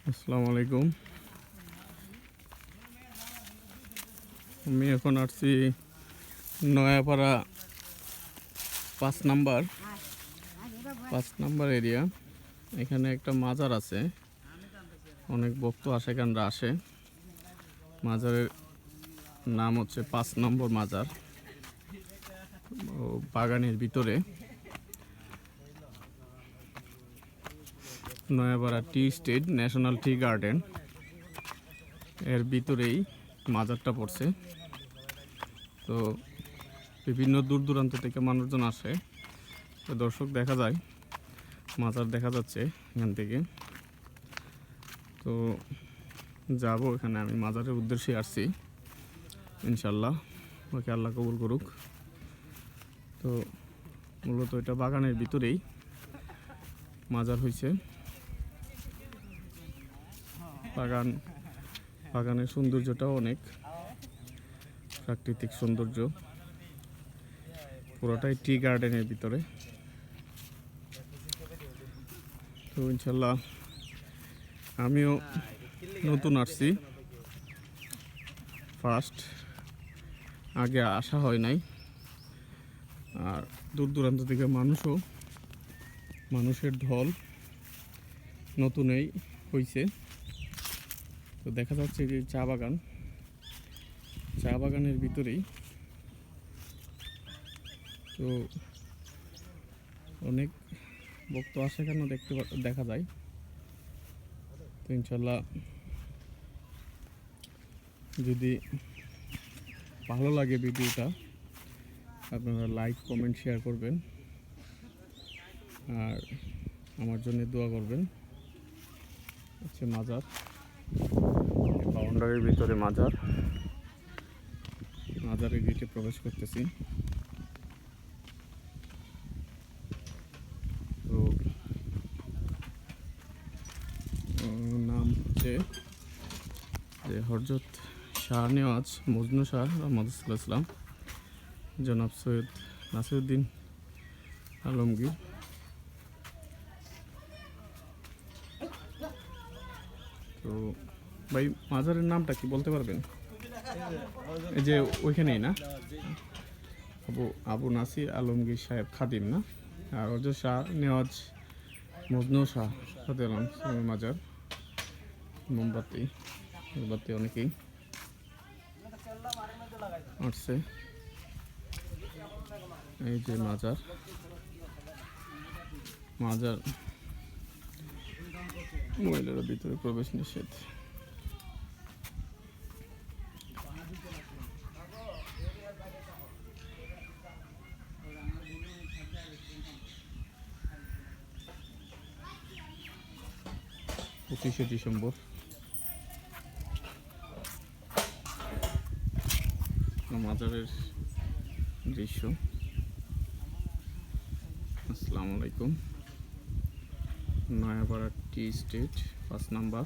আসসালামু আলাইকুম। আমি এখন আসছি নয়াপাড়া 5 নাম্বার এরিয়া। এখানে একটা মাজার আছে, অনেক ভক্ত আশেকানরা আসে। মাজারের নাম হচ্ছে 5 নম্বর মাজার, বাগানের ভিতরে। নয়াপাড়া টি স্টেট ন্যাশনাল টি গার্ডেন এর ভিতরেই মাজারটা পড়ছে। তো বিভিন্ন দূর দূরান্ত থেকে মানুষজন আসে। তো দর্শক দেখা যায়, মাজার দেখা যাচ্ছে এখান থেকে। তো যাব এখানে, আমি মাজারের উদ্দেশ্যে আসছি ইনশাল্লাহ, ওকে আল্লাহ কবুল করুক। তো মূলত এটা বাগানের ভিতরেই মাজার হয়েছে। বাগানের সৌন্দর্যটাও অনেক প্রাকৃতিক সৌন্দর্য, পুরোটাই টি গার্ডেনের ভিতরে। তো ইনশাল্লাহ আমিও নতুন আসছি, ফার্স্ট, আগে আসা হয় নাই। আর দূর দূরান্ত থেকে মানুষের ঢল নতুনই হয়েছে। তো দেখা যাচ্ছে যে চা বাগানের ভিতরেই। তো অনেক ভক্ত আসে কেন দেখা যায়। তো ইনশাল্লাহ যদি ভালো লাগে ভিডিওটা, আপনারা লাইক কমেন্ট শেয়ার করবেন আর আমার জন্য দোয়া করবেন। হচ্ছে মাজার, বাউন্ডারির ভিতরে মাজারের গেটে প্রবেশ করতেছি। তো নাম হচ্ছে যে হযরত শাহ নেওয়াজ মজনু শাহ রহমতুল্লাহ ইসলাম, জনাব সৈয়দ নাসিরউদ্দিন আলমগীর। তো ভাই, মাজারের নামটা কি বলতে পারবেন? এই যে ওইখানেই না, আবু নাসির আলমগীর সাহেব খাদিম না? আর হযরত শাহ নেওয়াজ মজনু শাহ মাজার। মোমবাতি অনেকেই আসছে। এই যে মাজার মহিলারা ভিতরে প্রবেশ নিষেধ। ডিসেম্বর মাজারের দৃশ্য। আসসালামু আলাইকুম। নয়াপাড়া টি স্টেট 5 নাম্বার।